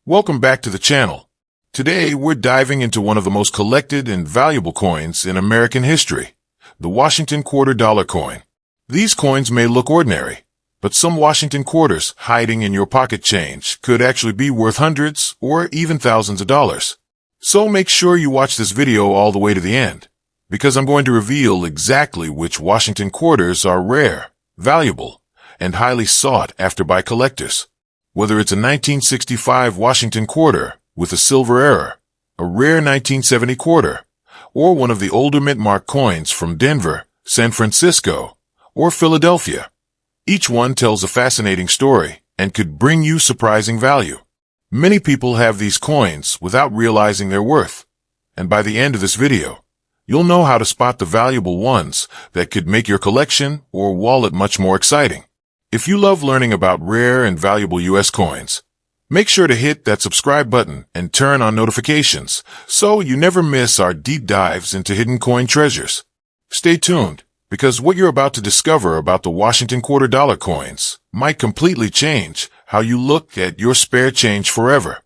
Welcome back to the channel. Today, we're diving into one of the most collected and valuable coins in American history, the Washington quarter dollar coin. These coins may look ordinary, but some Washington quarters hiding in your pocket change could actually be worth hundreds or even thousands of dollars. So make sure you watch this video all the way to the end, because I'm going to reveal exactly which Washington quarters are rare, valuable, and highly sought after by collectors. Whether it's a 1965 Washington quarter with a silver error, a rare 1970 quarter, or one of the older mint mark coins from Denver, San Francisco, or Philadelphia, each one tells a fascinating story and could bring you surprising value. Many people have these coins without realizing their worth, and by the end of this video, you'll know how to spot the valuable ones that could make your collection or wallet much more exciting. If you love learning about rare and valuable U.S. coins, make sure to hit that subscribe button and turn on notifications so you never miss our deep dives into hidden coin treasures. Stay tuned, because what you're about to discover about the Washington quarter dollar coins might completely change how you look at your spare change forever.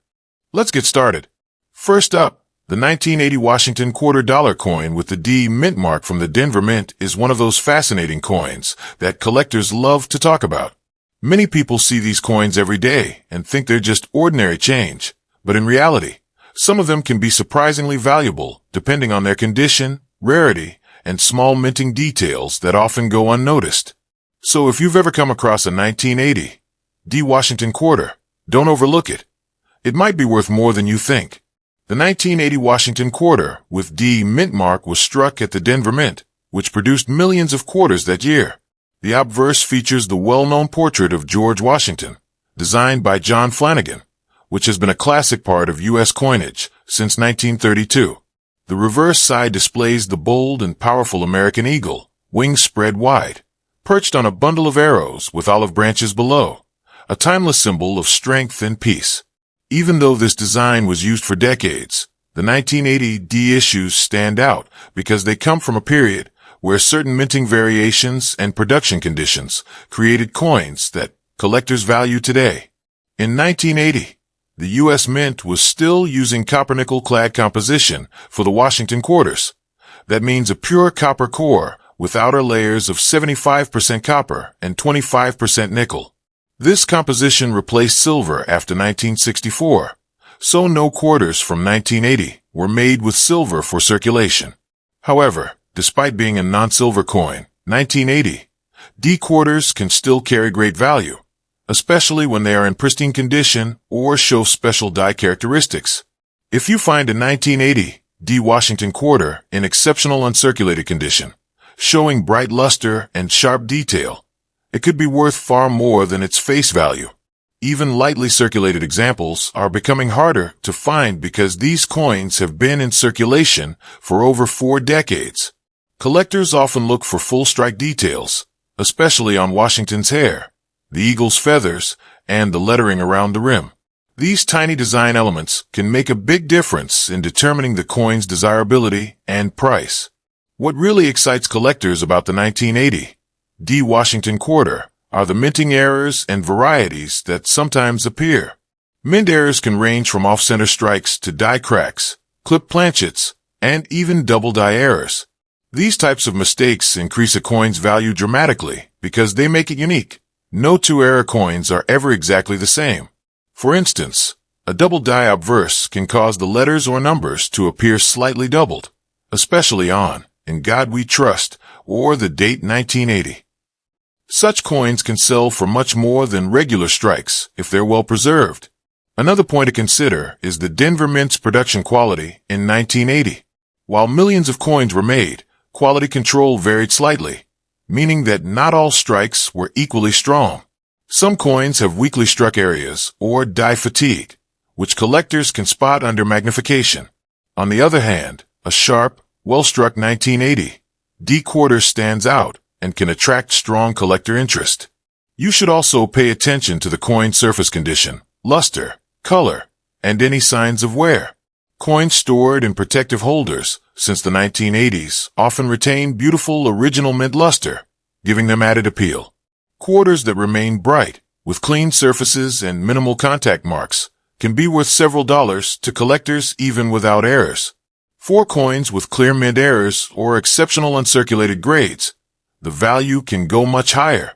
Let's get started. First up, the 1980 Washington quarter dollar coin with the D mint mark from the Denver Mint is one of those fascinating coins that collectors love to talk about. Many people see these coins every day and think they're just ordinary change, but in reality, some of them can be surprisingly valuable depending on their condition, rarity, and small minting details that often go unnoticed. So if you've ever come across a 1980 D Washington quarter, don't overlook it. It might be worth more than you think. The 1980 Washington quarter with D mint mark was struck at the Denver Mint, which produced millions of quarters that year. The obverse features the well-known portrait of George Washington, designed by John Flanagan, which has been a classic part of U.S. coinage since 1932. The reverse side displays the bold and powerful American eagle, wings spread wide, perched on a bundle of arrows with olive branches below, a timeless symbol of strength and peace. Even though this design was used for decades, the 1980 D issues stand out because they come from a period where certain minting variations and production conditions created coins that collectors value today. In 1980, the U.S. Mint was still using copper-nickel-clad composition for the Washington quarters. That means a pure copper core with outer layers of 75% copper and 25% nickel. This composition replaced silver after 1964, so no quarters from 1980 were made with silver for circulation. However, despite being a non-silver coin, 1980 D quarters can still carry great value, especially when they are in pristine condition or show special die characteristics. If you find a 1980 D Washington quarter in exceptional uncirculated condition, showing bright luster and sharp detail, it could be worth far more than its face value. Even lightly circulated examples are becoming harder to find because these coins have been in circulation for over 4 decades. Collectors often look for full strike details, especially on Washington's hair, the eagle's feathers, and the lettering around the rim. These tiny design elements can make a big difference in determining the coin's desirability and price. What really excites collectors about the 1980 D Washington quarter are the minting errors and varieties that sometimes appear. Mint errors can range from off-center strikes to die cracks, clip planchets, and even double die errors. These types of mistakes increase a coin's value dramatically because they make it unique. No two error coins are ever exactly the same. For instance, a double die obverse can cause the letters or numbers to appear slightly doubled, especially on "In God We Trust" or the date 1980. Such coins can sell for much more than regular strikes if they're well preserved. Another point to consider is the Denver Mint's production quality in 1980. While millions of coins were made, quality control varied slightly, meaning that not all strikes were equally strong. Some coins have weakly struck areas or die fatigue, which collectors can spot under magnification. On the other hand, a sharp, well-struck 1980 D quarter stands out and can attract strong collector interest. You should also pay attention to the coin's surface condition, luster, color, and any signs of wear. Coins stored in protective holders since the 1980s often retain beautiful original mint luster, giving them added appeal. Quarters that remain bright, with clean surfaces and minimal contact marks, can be worth several dollars to collectors even without errors. For coins with clear mint errors or exceptional uncirculated grades, the value can go much higher.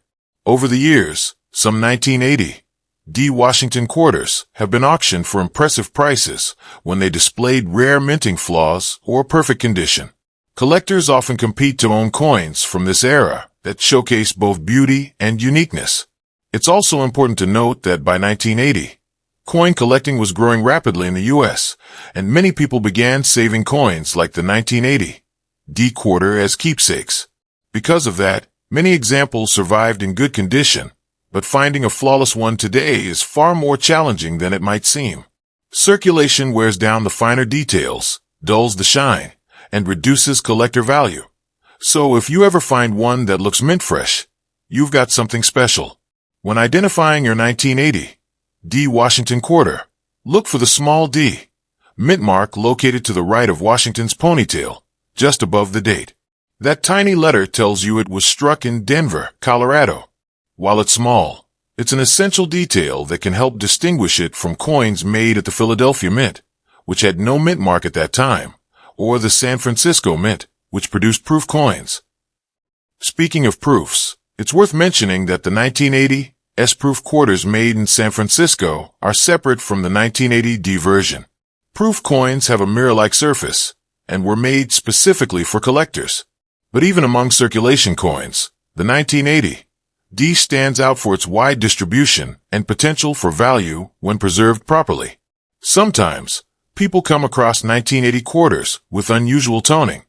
Over the years, some 1980 D Washington quarters have been auctioned for impressive prices when they displayed rare minting flaws or perfect condition. Collectors often compete to own coins from this era that showcase both beauty and uniqueness. It's also important to note that by 1980, coin collecting was growing rapidly in the U.S., and many people began saving coins like the 1980 D quarter as keepsakes. Because of that, many examples survived in good condition, but finding a flawless one today is far more challenging than it might seem. Circulation wears down the finer details, dulls the shine, and reduces collector value. So if you ever find one that looks mint fresh, you've got something special. When identifying your 1980 D Washington quarter, look for the small d mint mark located to the right of Washington's ponytail, just above the date. That tiny letter tells you it was struck in Denver, Colorado. While it's small, it's an essential detail that can help distinguish it from coins made at the Philadelphia Mint, which had no mint mark at that time, or the San Francisco Mint, which produced proof coins. Speaking of proofs, it's worth mentioning that the 1980 S-proof quarters made in San Francisco are separate from the 1980 D version. Proof coins have a mirror-like surface and were made specifically for collectors. But even among circulation coins, the 1980 D stands out for its wide distribution and potential for value when preserved properly. Sometimes, people come across 1980 quarters with unusual toning,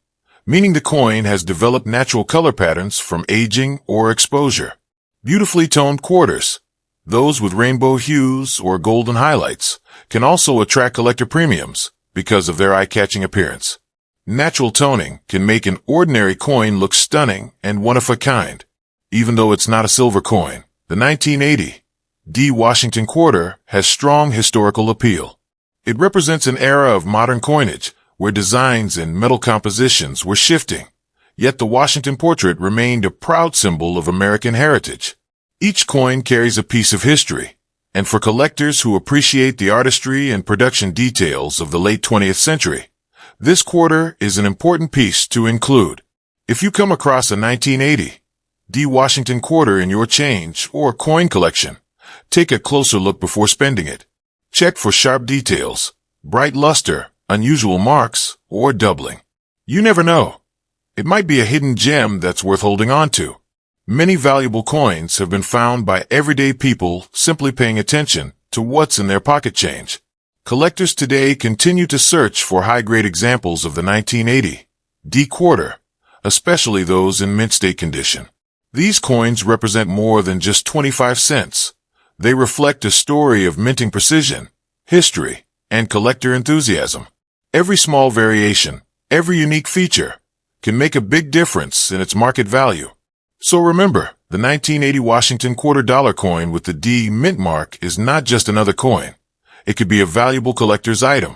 meaning the coin has developed natural color patterns from aging or exposure. Beautifully toned quarters, those with rainbow hues or golden highlights, can also attract collector premiums because of their eye-catching appearance. Natural toning can make an ordinary coin look stunning and one-of-a-kind. Even though it's not a silver coin, the 1980 D Washington quarter has strong historical appeal. It represents an era of modern coinage where designs and metal compositions were shifting, yet the Washington portrait remained a proud symbol of American heritage. Each coin carries a piece of history, and for collectors who appreciate the artistry and production details of the late 20th century, this quarter is an important piece to include. If you come across a 1980 D Washington quarter in your change or coin collection, take a closer look before spending it. Check for sharp details, bright luster, unusual marks, or doubling. You never know. It might be a hidden gem that's worth holding on to. Many valuable coins have been found by everyday people simply paying attention to what's in their pocket change. Collectors today continue to search for high-grade examples of the 1980 D quarter, especially those in mint state condition. These coins represent more than just 25 cents. They reflect a story of minting precision, history, and collector enthusiasm. Every small variation, every unique feature, can make a big difference in its market value. So remember, the 1980 Washington $quarter coin with the D mint mark is not just another coin. It could be a valuable collector's item.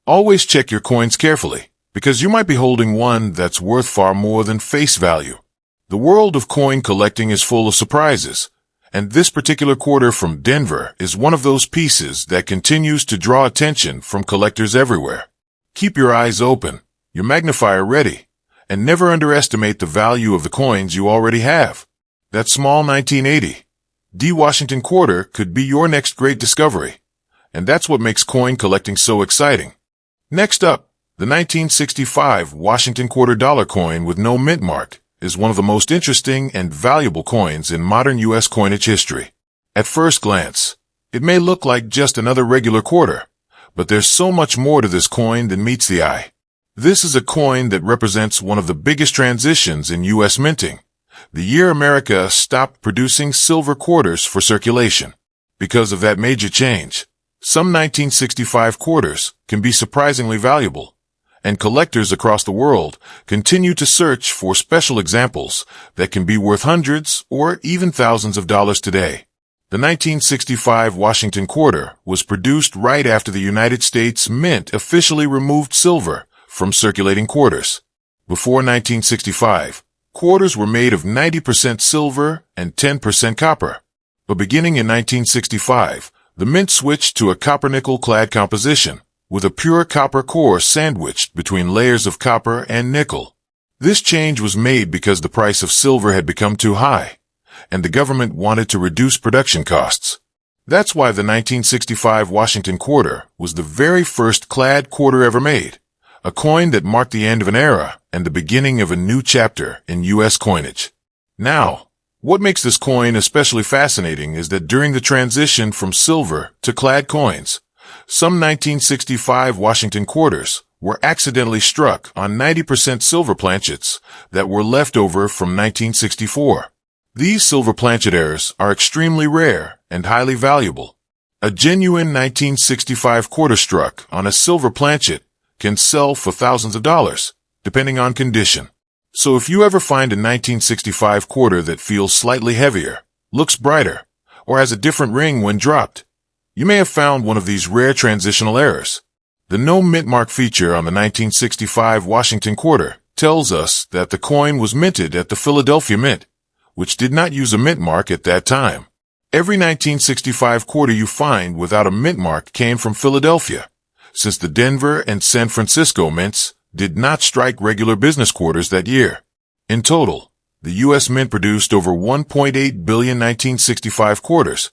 Always check your coins carefully, because you might be holding one that's worth far more than face value. The world of coin collecting is full of surprises, and this particular quarter from Denver is one of those pieces that continues to draw attention from collectors everywhere. Keep your eyes open, your magnifier ready, and never underestimate the value of the coins you already have. That small 1980 D Washington quarter could be your next great discovery, and that's what makes coin collecting so exciting. Next up, the 1965 Washington $quarter coin with no mint mark is one of the most interesting and valuable coins in modern U.S. coinage history. At first glance, it may look like just another regular quarter, but there's so much more to this coin than meets the eye. This is a coin that represents one of the biggest transitions in U.S. minting, the year America stopped producing silver quarters for circulation. Because of that major change, some 1965 quarters can be surprisingly valuable, and collectors across the world continue to search for special examples that can be worth hundreds or even thousands of dollars today. The 1965 Washington quarter was produced right after the United States Mint officially removed silver from circulating quarters. Before 1965, quarters were made of 90% silver and 10% copper. But beginning in 1965, The mint switched to a copper-nickel clad composition, with a pure copper core sandwiched between layers of copper and nickel. This change was made because the price of silver had become too high, and the government wanted to reduce production costs. That's why the 1965 Washington quarter was the very first clad quarter ever made, a coin that marked the end of an era and the beginning of a new chapter in U.S. coinage. Now, what makes this coin especially fascinating is that during the transition from silver to clad coins, some 1965 Washington quarters were accidentally struck on 90% silver planchets that were left over from 1964. These silver planchet errors are extremely rare and highly valuable. A genuine 1965 quarter struck on a silver planchet can sell for thousands of dollars, depending on condition. So if you ever find a 1965 quarter that feels slightly heavier, looks brighter, or has a different ring when dropped, you may have found one of these rare transitional errors. The no mint mark feature on the 1965 Washington quarter tells us that the coin was minted at the Philadelphia Mint, which did not use a mint mark at that time. Every 1965 quarter you find without a mint mark came from Philadelphia, since the Denver and San Francisco mints did not strike regular business quarters that year. In total, the U.S. Mint produced over 1.8 billion 1965 quarters,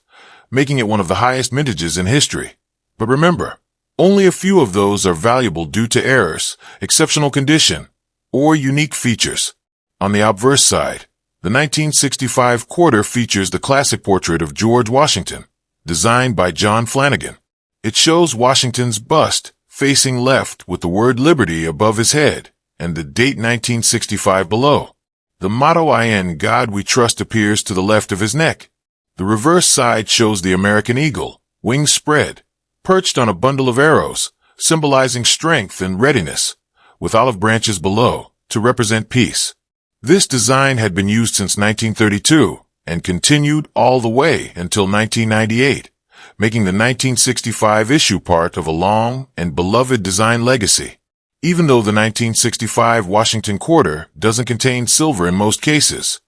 making it one of the highest mintages in history. But remember, only a few of those are valuable due to errors, exceptional condition, or unique features. On the obverse side, the 1965 quarter features the classic portrait of George Washington, designed by John Flanagan. It shows Washington's bust facing left with the word Liberty above his head and the date 1965 below. The motto "In God We Trust" appears to the left of his neck. The reverse side shows the American eagle, wings spread, perched on a bundle of arrows, symbolizing strength and readiness, with olive branches below to represent peace. This design had been used since 1932 and continued all the way until 1998, making the 1965 issue part of a long and beloved design legacy. Even though the 1965 Washington quarter doesn't contain silver in most cases,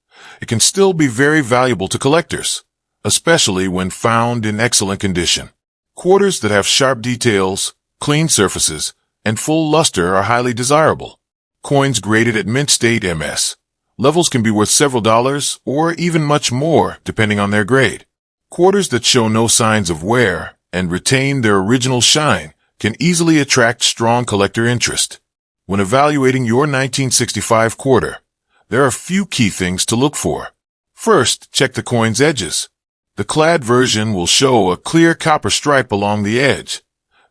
it can still be very valuable to collectors, especially when found in excellent condition. Quarters that have sharp details, clean surfaces, and full luster are highly desirable. Coins graded at mint state MS levels can be worth several dollars or even much more depending on their grade. Quarters that show no signs of wear and retain their original shine can easily attract strong collector interest. When evaluating your 1965 quarter, there are a few key things to look for. First, check the coin's edges. The clad version will show a clear copper stripe along the edge.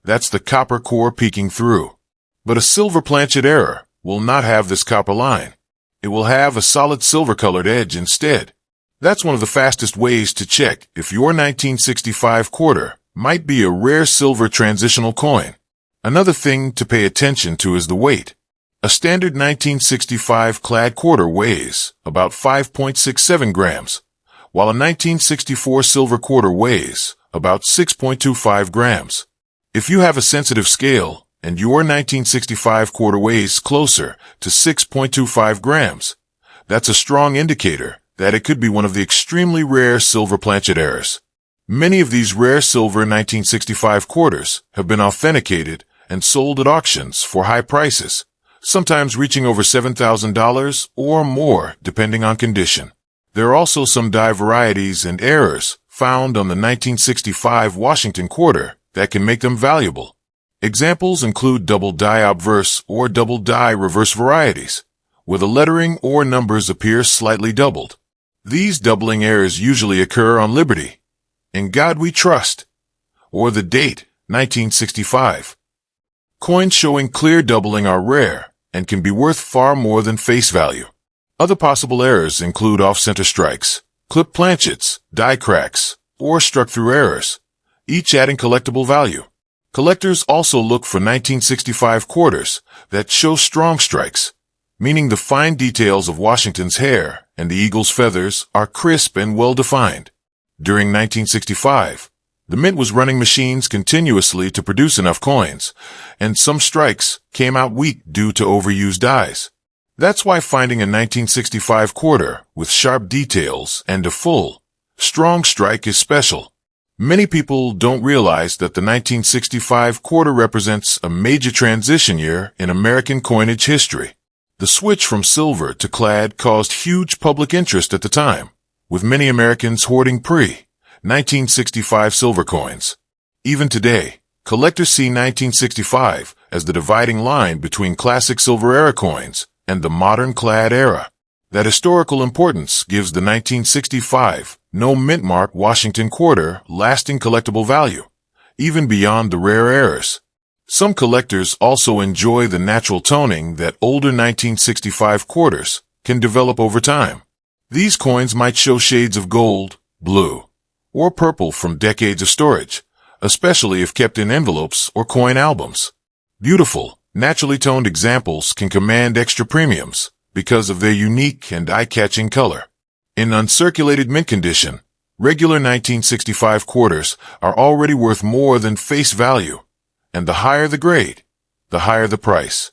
That's the copper core peeking through. But a silver planchet error will not have this copper line. It will have a solid silver-colored edge instead. That's one of the fastest ways to check if your 1965 quarter might be a rare silver transitional coin. Another thing to pay attention to is the weight. A standard 1965 clad quarter weighs about 5.67 grams, while a 1964 silver quarter weighs about 6.25 grams. If you have a sensitive scale and your 1965 quarter weighs closer to 6.25 grams, that's a strong indicator that it could be one of the extremely rare silver planchet errors. Many of these rare silver 1965 quarters have been authenticated and sold at auctions for high prices, sometimes reaching over $7,000 or more depending on condition. There are also some die varieties and errors found on the 1965 Washington quarter that can make them valuable. Examples include double die obverse or double die reverse varieties, where the lettering or numbers appear slightly doubled. These doubling errors usually occur on Liberty, "In God We Trust," or the date, 1965. Coins showing clear doubling are rare and can be worth far more than face value. Other possible errors include off-center strikes, clipped planchets, die cracks, or struck-through errors, each adding collectible value. Collectors also look for 1965 quarters that show strong strikes, meaning the fine details of Washington's hair and the eagle's feathers are crisp and well-defined. During 1965, the mint was running machines continuously to produce enough coins, and some strikes came out weak due to overused dies. That's why finding a 1965 quarter with sharp details and a full, strong strike is special. Many people don't realize that the 1965 quarter represents a major transition year in American coinage history. The switch from silver to clad caused huge public interest at the time, with many Americans hoarding pre-1965 silver coins. Even today, collectors see 1965 as the dividing line between classic silver era coins and the modern clad era. That historical importance gives the 1965 no-mint-mark Washington quarter lasting collectible value, even beyond the rare eras. Some collectors also enjoy the natural toning that older 1965 quarters can develop over time. These coins might show shades of gold, blue, or purple from decades of storage, especially if kept in envelopes or coin albums. Beautiful, naturally toned examples can command extra premiums because of their unique and eye-catching color. In uncirculated mint condition, regular 1965 quarters are already worth more than face value, and the higher the grade, the higher the price.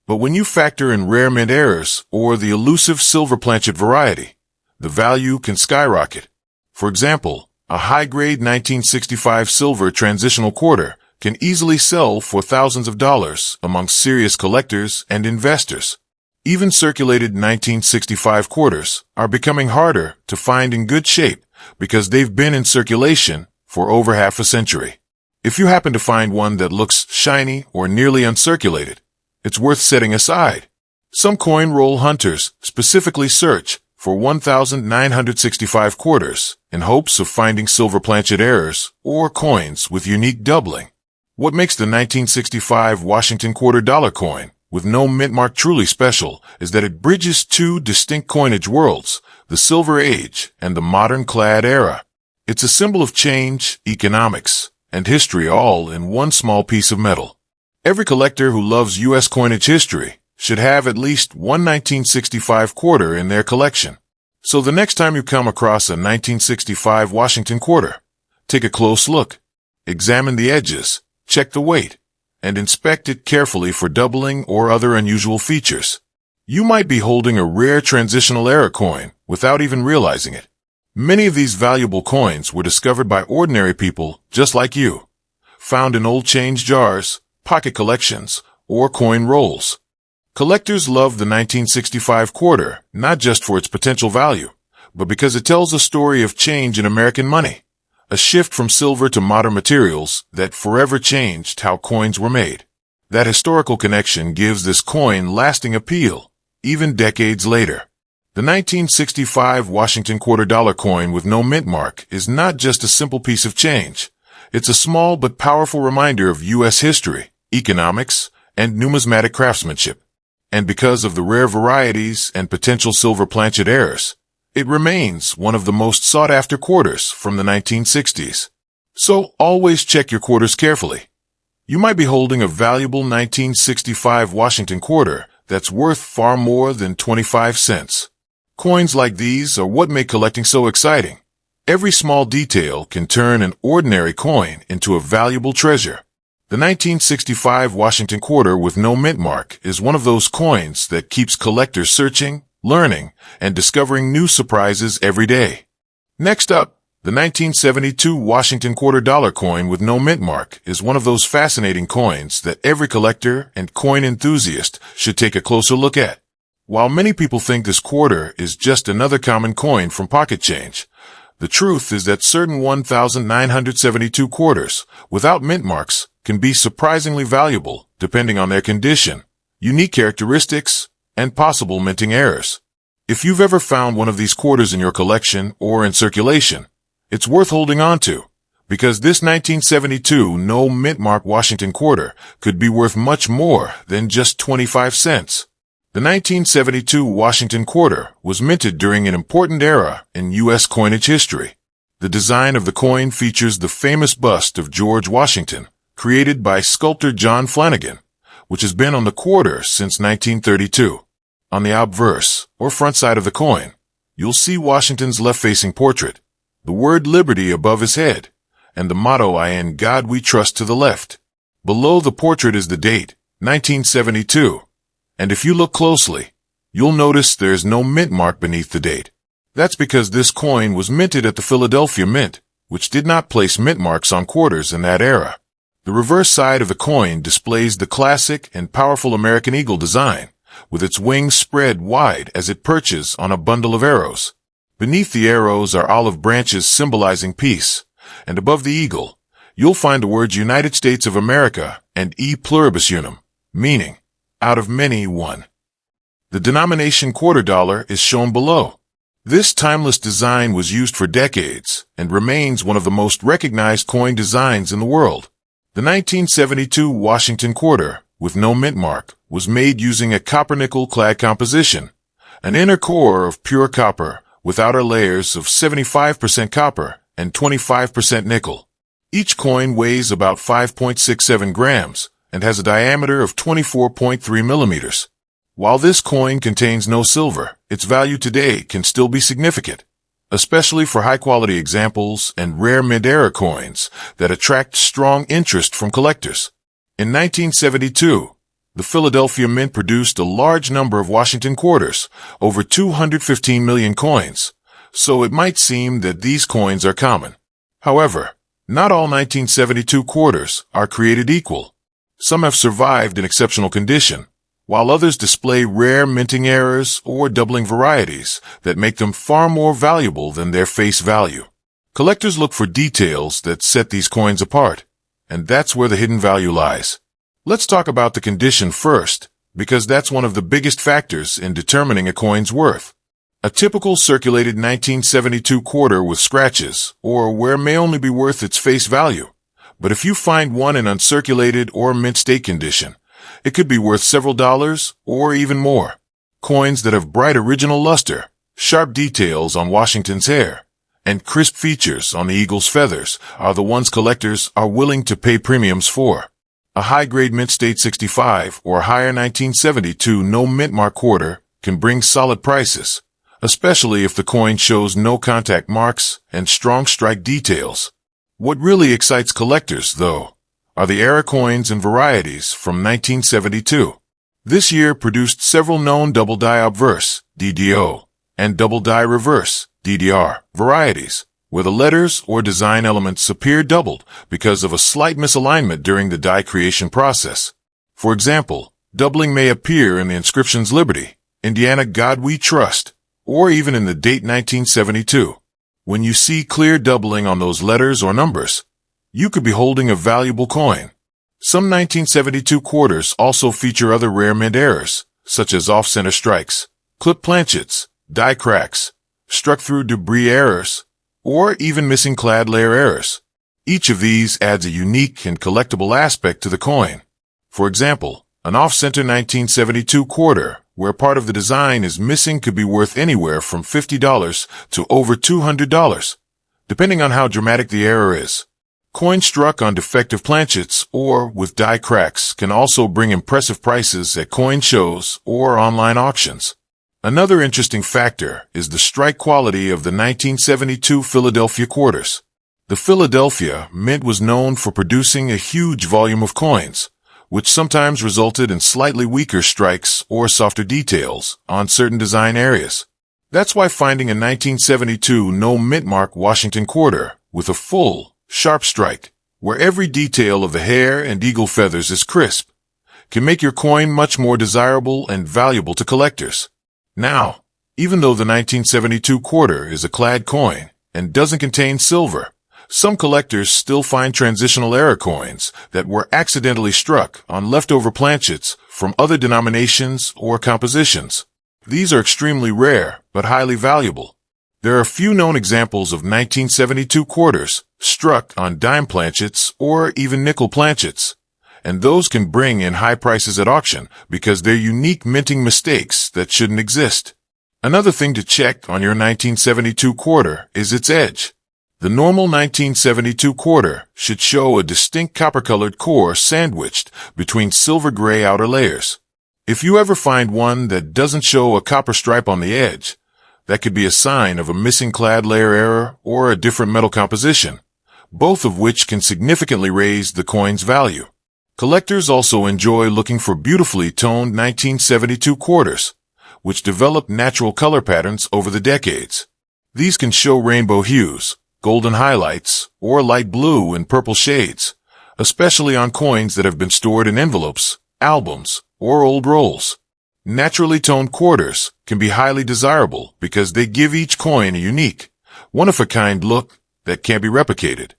But when you factor in rare mint errors or the elusive silver planchet variety, the value can skyrocket. For example, a high-grade 1965 silver transitional quarter can easily sell for thousands of dollars amongst serious collectors and investors. Even circulated 1965 quarters are becoming harder to find in good shape because they've been in circulation for over half a century. If you happen to find one that looks shiny or nearly uncirculated, it's worth setting aside. Some coin roll hunters specifically search for 1965 quarters in hopes of finding silver planchet errors or coins with unique doubling. What makes the 1965 Washington quarter dollar coin with no mint mark truly special is that it bridges two distinct coinage worlds, the Silver Age and the modern clad era. It's a symbol of change, economics, and history all in one small piece of metal. Every collector who loves U.S. coinage history should have at least one 1965 quarter in their collection. So the next time you come across a 1965 Washington quarter, take a close look, examine the edges, check the weight, and inspect it carefully for doubling or other unusual features. You might be holding a rare transitional era coin without even realizing it. Many of these valuable coins were discovered by ordinary people just like you, found in old change jars, pocket collections, or coin rolls. Collectors love the 1965 quarter not just for its potential value, but because it tells a story of change in American money. A shift from silver to modern materials that forever changed how coins were made. That historical connection gives this coin lasting appeal, even decades later. The 1965 Washington quarter dollar coin with no mint mark is not just a simple piece of change. It's a small but powerful reminder of U.S. history, economics, and numismatic craftsmanship. And because of the rare varieties and potential silver planchet errors, it remains one of the most sought-after quarters from the 1960s. So always check your quarters carefully. You might be holding a valuable 1965 Washington quarter that's worth far more than 25 cents. Coins like these are what make collecting so exciting. Every small detail can turn an ordinary coin into a valuable treasure. The 1965 Washington quarter with no mint mark is one of those coins that keeps collectors searching, learning, and discovering new surprises every day. Next up, the 1972 Washington quarter dollar coin with no mint mark is one of those fascinating coins that every collector and coin enthusiast should take a closer look at. While many people think this quarter is just another common coin from pocket change, the truth is that certain 1972 quarters without mint marks can be surprisingly valuable depending on their condition, unique characteristics, and possible minting errors. If you've ever found one of these quarters in your collection or in circulation, it's worth holding on to, because this 1972 no mint mark Washington quarter could be worth much more than just 25 cents. The 1972 Washington quarter was minted during an important era in U.S. coinage history. The design of the coin features the famous bust of George Washington, created by sculptor John Flanagan, which has been on the quarter since 1932. On the obverse, or front side of the coin, you'll see Washington's left-facing portrait, the word liberty above his head, and the motto "I in God we trust" to the left. Below the portrait is the date, 1972, and if you look closely, you'll notice there's no mint mark beneath the date. That's because this coin was minted at the Philadelphia Mint, which did not place mint marks on quarters in that era. The reverse side of the coin displays the classic and powerful American eagle design, with its wings spread wide as it perches on a bundle of arrows. Beneath the arrows are olive branches symbolizing peace, and above the eagle, you'll find the words United States of America and E pluribus unum, meaning, out of many, one. The denomination quarter dollar is shown below. This timeless design was used for decades and remains one of the most recognized coin designs in the world. The 1972 Washington quarter, with no mint mark, was made using a copper-nickel clad composition, an inner core of pure copper with outer layers of 75% copper and 25% nickel. Each coin weighs about 5.67 grams and has a diameter of 24.3 millimeters. While this coin contains no silver, its value today can still be significant, especially for high-quality examples and rare mid-era coins that attract strong interest from collectors. In 1972, the Philadelphia Mint produced a large number of Washington quarters, over 215 million coins, so it might seem that these coins are common. However, not all 1972 quarters are created equal. Some have survived in exceptional condition, while others display rare minting errors or doubling varieties that make them far more valuable than their face value. Collectors look for details that set these coins apart, and that's where the hidden value lies. Let's talk about the condition first, because that's one of the biggest factors in determining a coin's worth. A typical circulated 1972 quarter with scratches, or where may only be worth its face value. But if you find one in uncirculated or mint state condition, it could be worth several dollars or even more. Coins that have bright original luster, sharp details on Washington's hair, and crisp features on the eagle's feathers are the ones collectors are willing to pay premiums for. A high-grade mint state 65 or higher 1972 no mint mark quarter can bring solid prices, especially if the coin shows no contact marks and strong strike details. What really excites collectors, though, are the era coins and varieties from 1972. This year produced several known double die obverse, DDO, and double die reverse, DDR, varieties, where the letters or design elements appear doubled because of a slight misalignment during the die creation process. For example, doubling may appear in the inscriptions Liberty, Indiana God We Trust, or even in the date 1972. When you see clear doubling on those letters or numbers, you could be holding a valuable coin. Some 1972 quarters also feature other rare mint errors, such as off-center strikes, clip planchets, die cracks, struck-through debris errors, or even missing clad layer errors. Each of these adds a unique and collectible aspect to the coin. For example, an off-center 1972 quarter, where part of the design is missing, could be worth anywhere from $50 to over $200, depending on how dramatic the error is. Coins struck on defective planchets or with die cracks can also bring impressive prices at coin shows or online auctions. Another interesting factor is the strike quality of the 1972 Philadelphia quarters. The Philadelphia Mint was known for producing a huge volume of coins, which sometimes resulted in slightly weaker strikes or softer details on certain design areas. That's why finding a 1972 no mint mark Washington quarter with a full, sharp strike, where every detail of the hair and eagle feathers is crisp, can make your coin much more desirable and valuable to collectors. Now, even though the 1972 quarter is a clad coin and doesn't contain silver, some collectors still find transitional era coins that were accidentally struck on leftover planchets from other denominations or compositions. These are extremely rare but highly valuable. There are few known examples of 1972 quarters struck on dime planchets or even nickel planchets, and those can bring in high prices at auction because they're unique minting mistakes that shouldn't exist. Another thing to check on your 1972 quarter is its edge. The normal 1972 quarter should show a distinct copper-colored core sandwiched between silver gray outer layers. If you ever find one that doesn't show a copper stripe on the edge, that could be a sign of a missing clad layer error or a different metal composition, both of which can significantly raise the coin's value. Collectors also enjoy looking for beautifully toned 1972 quarters, which develop natural color patterns over the decades. These can show rainbow hues, golden highlights, or light blue and purple shades, especially on coins that have been stored in envelopes, albums, or old rolls. Naturally toned quarters can be highly desirable because they give each coin a unique, one-of-a-kind look that can't be replicated.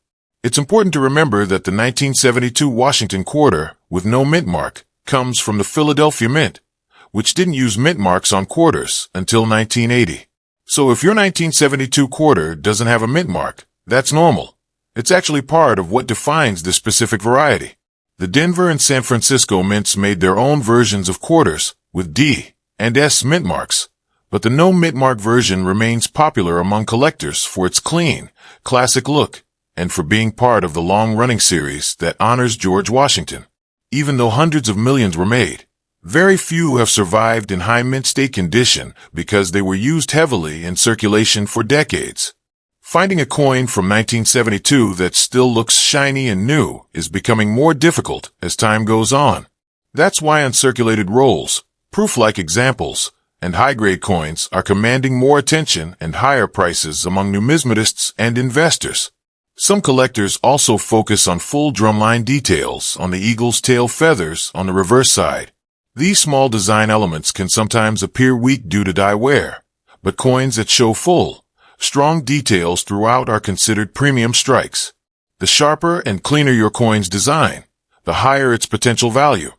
It's important to remember that the 1972 Washington quarter with no mint mark comes from the Philadelphia Mint, which didn't use mint marks on quarters until 1980. So if your 1972 quarter doesn't have a mint mark, that's normal. It's actually part of what defines this specific variety. The Denver and San Francisco mints made their own versions of quarters with D and S mint marks, but the no mint mark version remains popular among collectors for its clean, classic look and for being part of the long-running series that honors George Washington. Even though hundreds of millions were made, very few have survived in high mint state condition because they were used heavily in circulation for decades. Finding a coin from 1972 that still looks shiny and new is becoming more difficult as time goes on. That's why uncirculated rolls, proof-like examples, and high-grade coins are commanding more attention and higher prices among numismatists and investors. Some collectors also focus on full drumline details on the eagle's tail feathers on the reverse side. These small design elements can sometimes appear weak due to dye wear, but coins that show full, strong details throughout are considered premium strikes. The sharper and cleaner your coin's design, the higher its potential value.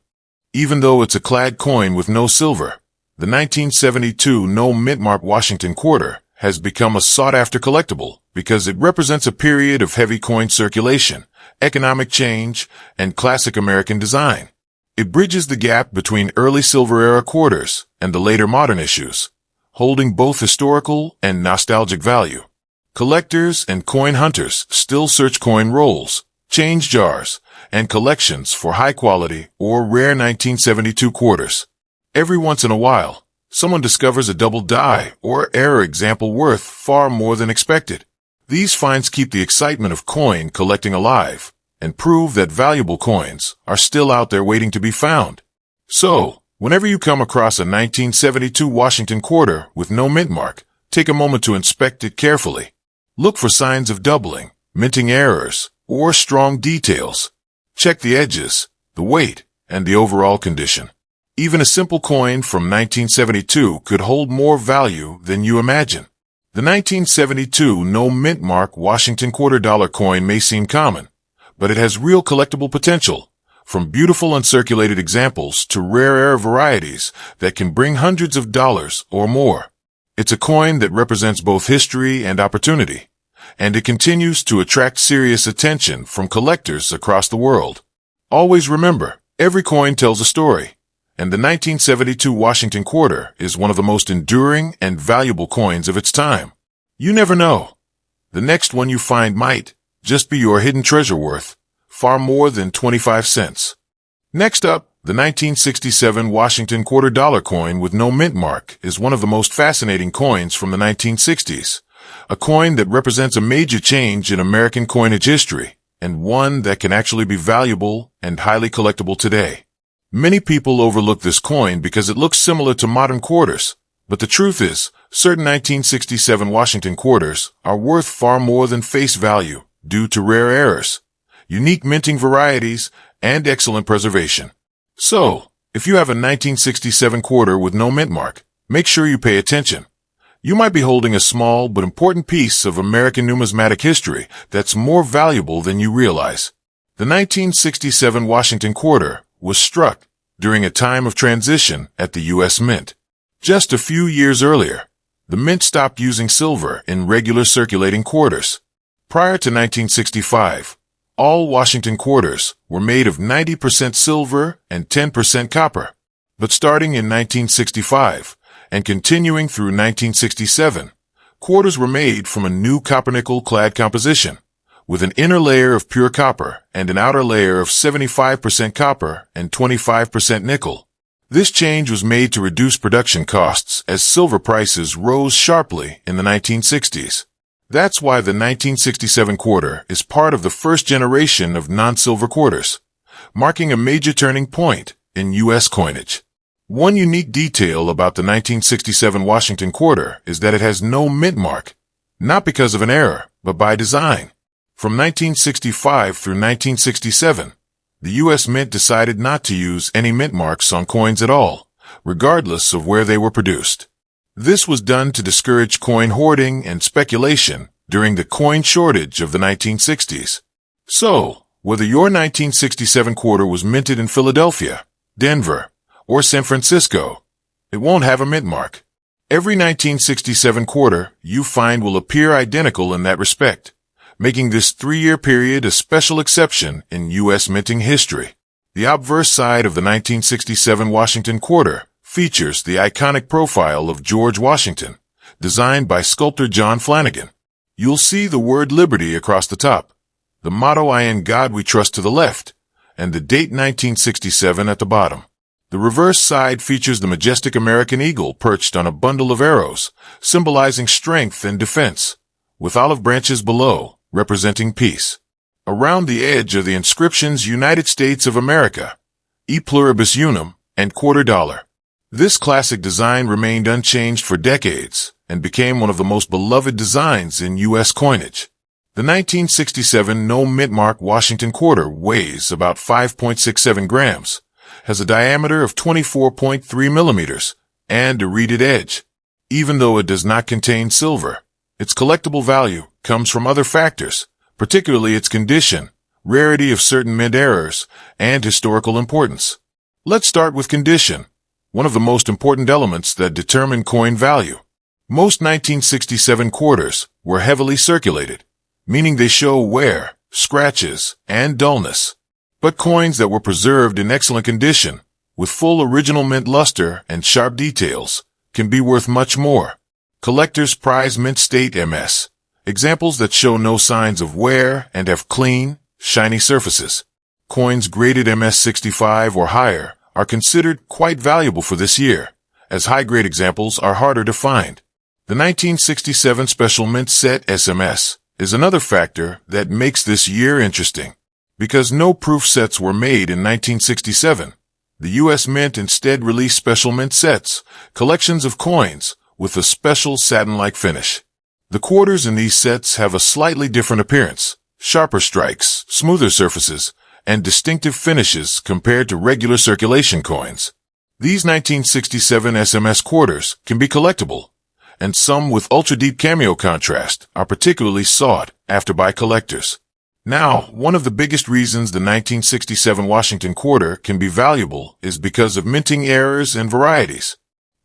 Even though it's a clad coin with no silver, the 1972 no mint mark Washington quarter has become a sought-after collectible because it represents a period of heavy coin circulation, economic change, and classic American design. It bridges the gap between early silver-era quarters and the later modern issues, holding both historical and nostalgic value. Collectors and coin hunters still search coin rolls, change jars, and collections for high-quality or rare 1972 quarters. Every once in a while, someone discovers a double die or error example worth far more than expected. These finds keep the excitement of coin collecting alive and prove that valuable coins are still out there waiting to be found. So, whenever you come across a 1972 Washington quarter with no mint mark, take a moment to inspect it carefully. Look for signs of doubling, minting errors, or strong details. Check the edges, the weight, and the overall condition. Even a simple coin from 1972 could hold more value than you imagine. The 1972 no mint mark Washington $quarter coin may seem common, but it has real collectible potential, from beautiful uncirculated examples to rare varieties that can bring hundreds of dollars or more. It's a coin that represents both history and opportunity, and it continues to attract serious attention from collectors across the world. Always remember, every coin tells a story, and the 1972 Washington quarter is one of the most enduring and valuable coins of its time. You never know. The next one you find might just be your hidden treasure worth far more than 25 cents. Next up, the 1967 Washington $quarter coin with no mint mark is one of the most fascinating coins from the 1960s, a coin that represents a major change in American coinage history, and one that can actually be valuable and highly collectible today. Many people overlook this coin because it looks similar to modern quarters, but the truth is, certain 1967 Washington quarters are worth far more than face value due to rare errors, unique minting varieties, and excellent preservation. So, if you have a 1967 quarter with no mint mark, make sure you pay attention. You might be holding a small but important piece of American numismatic history that's more valuable than you realize. The 1967 Washington quarter was struck during a time of transition at the U.S. Mint. Just a few years earlier, the Mint stopped using silver in regular circulating quarters. Prior to 1965, all Washington quarters were made of 90% silver and 10% copper. But starting in 1965 and continuing through 1967, quarters were made from a new copper-nickel-clad composition, with an inner layer of pure copper and an outer layer of 75% copper and 25% nickel. This change was made to reduce production costs as silver prices rose sharply in the 1960s. That's why the 1967 quarter is part of the first generation of non-silver quarters, marking a major turning point in U.S. coinage. One unique detail about the 1967 Washington quarter is that it has no mint mark, not because of an error, but by design. From 1965 through 1967, the U.S. Mint decided not to use any mint marks on coins at all, regardless of where they were produced. This was done to discourage coin hoarding and speculation during the coin shortage of the 1960s. So, whether your 1967 quarter was minted in Philadelphia, Denver, or San Francisco, it won't have a mint mark. Every 1967 quarter you find will appear identical in that respect, making this 3-year period a special exception in U.S. minting history. The obverse side of the 1967 Washington quarter features the iconic profile of George Washington, designed by sculptor John Flanagan. You'll see the word Liberty across the top, the motto "I in God we trust" to the left, and the date 1967 at the bottom. The reverse side features the majestic American eagle perched on a bundle of arrows, symbolizing strength and defense, with olive branches below, representing peace. Around the edge are the inscriptions United States of America, E Pluribus Unum, and quarter dollar. This classic design remained unchanged for decades and became one of the most beloved designs in U.S. coinage. The 1967 no mint mark Washington quarter weighs about 5.67 grams, has a diameter of 24.3 millimeters, and a reeded edge. Even though it does not contain silver, its collectible value comes from other factors, particularly its condition, rarity of certain mint errors, and historical importance. Let's start with condition, one of the most important elements that determine coin value. Most 1967 quarters were heavily circulated, meaning they show wear, scratches, and dullness. But coins that were preserved in excellent condition, with full original mint luster and sharp details, can be worth much more. Collectors prize mint state MS, examples that show no signs of wear and have clean, shiny surfaces. Coins graded MS65 or higher are considered quite valuable for this year, as high-grade examples are harder to find. The 1967 Special Mint Set SMS is another factor that makes this year interesting. Because no proof sets were made in 1967, the U.S. Mint instead released Special Mint Sets, collections of coins with a special satin-like finish. The quarters in these sets have a slightly different appearance, sharper strikes, smoother surfaces, and distinctive finishes compared to regular circulation coins. These 1967 SMS quarters can be collectible, and some with ultra-deep cameo contrast are particularly sought after by collectors. Now, one of the biggest reasons the 1967 Washington quarter can be valuable is because of minting errors and varieties.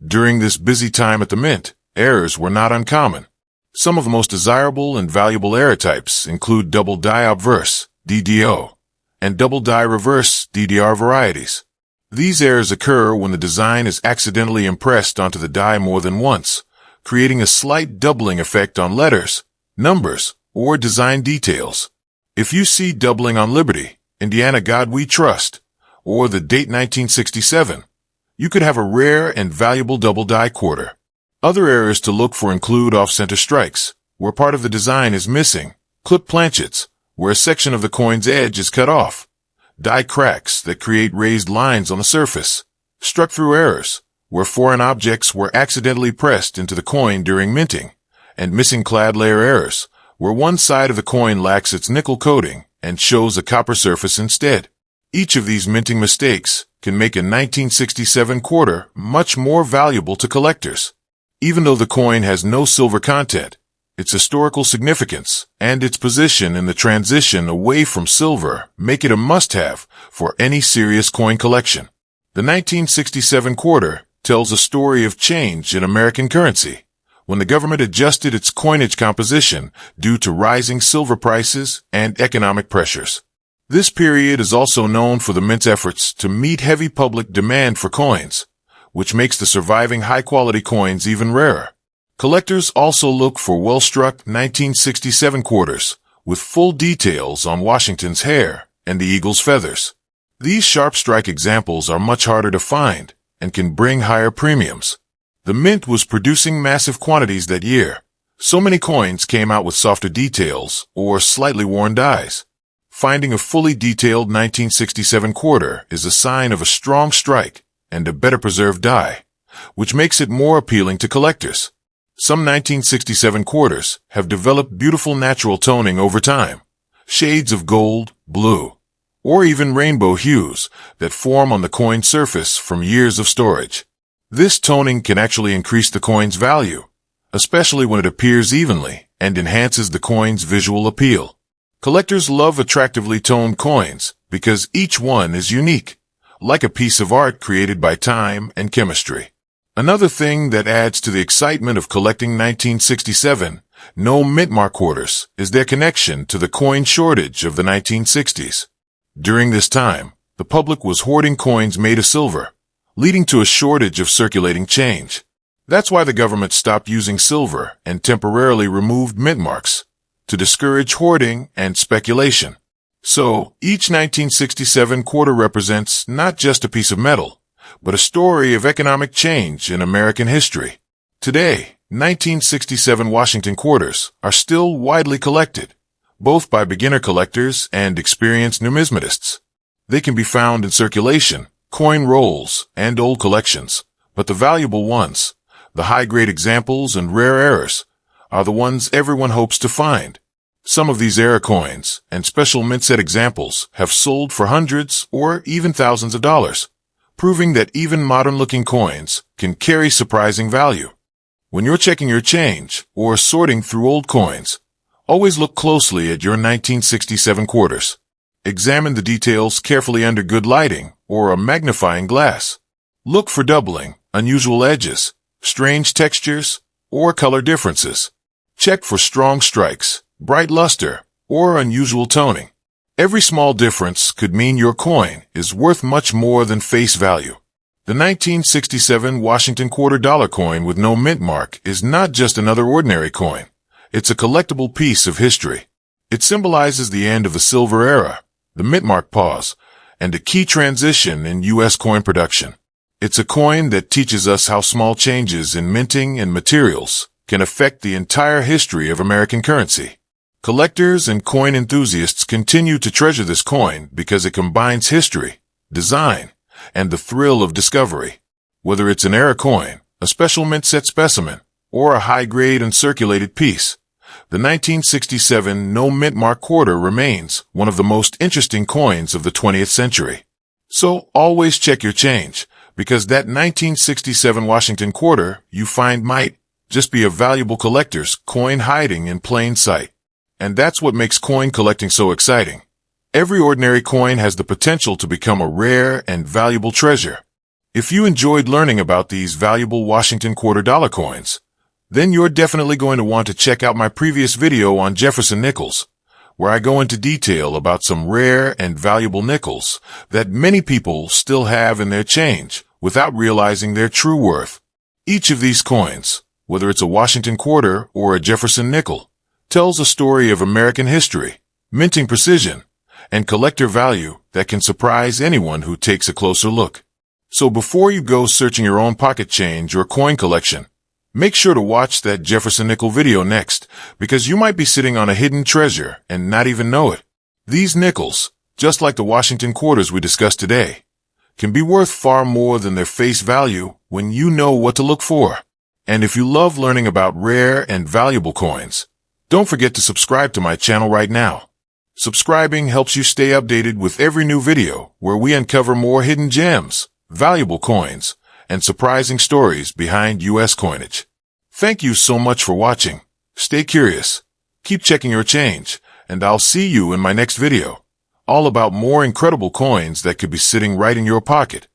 During this busy time at the mint, errors were not uncommon. Some of the most desirable and valuable error types include double die obverse, DDO, and double die reverse, DDR varieties. These errors occur when the design is accidentally impressed onto the die more than once, creating a slight doubling effect on letters, numbers, or design details. If you see doubling on Liberty, Indiana God We Trust, or the date 1967, you could have a rare and valuable double die quarter. Other errors to look for include off-center strikes, where part of the design is missing, clip planchets, where a section of the coin's edge is cut off, die cracks that create raised lines on the surface, struck-through errors, where foreign objects were accidentally pressed into the coin during minting, and missing clad layer errors, where one side of the coin lacks its nickel coating and shows a copper surface instead. Each of these minting mistakes can make a 1967 quarter much more valuable to collectors. Even though the coin has no silver content, its historical significance and its position in the transition away from silver make it a must-have for any serious coin collection. The 1967 quarter tells a story of change in American currency, when the government adjusted its coinage composition due to rising silver prices and economic pressures. This period is also known for the mint's efforts to meet heavy public demand for coins, which makes the surviving high-quality coins even rarer. Collectors also look for well-struck 1967 quarters, with full details on Washington's hair and the eagle's feathers. These sharp strike examples are much harder to find and can bring higher premiums. The mint was producing massive quantities that year. So many coins came out with softer details or slightly worn dies. Finding a fully detailed 1967 quarter is a sign of a strong strike and a better preserved die, which makes it more appealing to collectors. Some 1967 quarters have developed beautiful natural toning over time, shades of gold, blue, or even rainbow hues that form on the coin surface from years of storage. This toning can actually increase the coin's value, especially when it appears evenly and enhances the coin's visual appeal. Collectors love attractively toned coins because each one is unique, like a piece of art created by time and chemistry. Another thing that adds to the excitement of collecting 1967 no mint mark quarters is their connection to the coin shortage of the 1960s. During this time, the public was hoarding coins made of silver, leading to a shortage of circulating change. That's why the government stopped using silver and temporarily removed mint marks to discourage hoarding and speculation. So, each 1967 quarter represents not just a piece of metal, but a story of economic change in American history. Today, 1967 Washington quarters are still widely collected, both by beginner collectors and experienced numismatists. They can be found in circulation, coin rolls, and old collections, but the valuable ones, the high-grade examples and rare errors, are the ones everyone hopes to find. Some of these error coins and special mint set examples have sold for hundreds or even thousands of dollars, proving that even modern-looking coins can carry surprising value. When you're checking your change or sorting through old coins, always look closely at your 1967 quarters. Examine the details carefully under good lighting or a magnifying glass. Look for doubling, unusual edges, strange textures, or color differences. Check for strong strikes, bright luster, or unusual toning. Every small difference could mean your coin is worth much more than face value. The 1967 Washington quarter dollar coin with no mint mark is not just another ordinary coin. It's a collectible piece of history. It symbolizes the end of the silver era, the mint mark pause, and a key transition in U.S. coin production. It's a coin that teaches us how small changes in minting and materials can affect the entire history of American currency. Collectors and coin enthusiasts continue to treasure this coin because it combines history, design, and the thrill of discovery. Whether it's an era coin, a special mint set specimen, or a high-grade uncirculated piece, the 1967 no mint mark quarter remains one of the most interesting coins of the 20th century. So always check your change, because that 1967 Washington quarter you find might just be a valuable collector's coin hiding in plain sight. And that's what makes coin collecting so exciting. Every ordinary coin has the potential to become a rare and valuable treasure. If you enjoyed learning about these valuable Washington quarter dollar coins, then you're definitely going to want to check out my previous video on Jefferson nickels, where I go into detail about some rare and valuable nickels that many people still have in their change without realizing their true worth. Each of these coins, whether it's a Washington quarter or a Jefferson nickel, tells a story of American history, minting precision, and collector value that can surprise anyone who takes a closer look. So before you go searching your own pocket change or coin collection, make sure to watch that Jefferson nickel video next, because you might be sitting on a hidden treasure and not even know it. These nickels, just like the Washington quarters we discussed today, can be worth far more than their face value when you know what to look for. And if you love learning about rare and valuable coins, don't forget to subscribe to my channel right now. Subscribing helps you stay updated with every new video where we uncover more hidden gems, valuable coins, and surprising stories behind U.S. coinage. Thank you so much for watching. Stay curious, keep checking your change, and I'll see you in my next video, all about more incredible coins that could be sitting right in your pocket.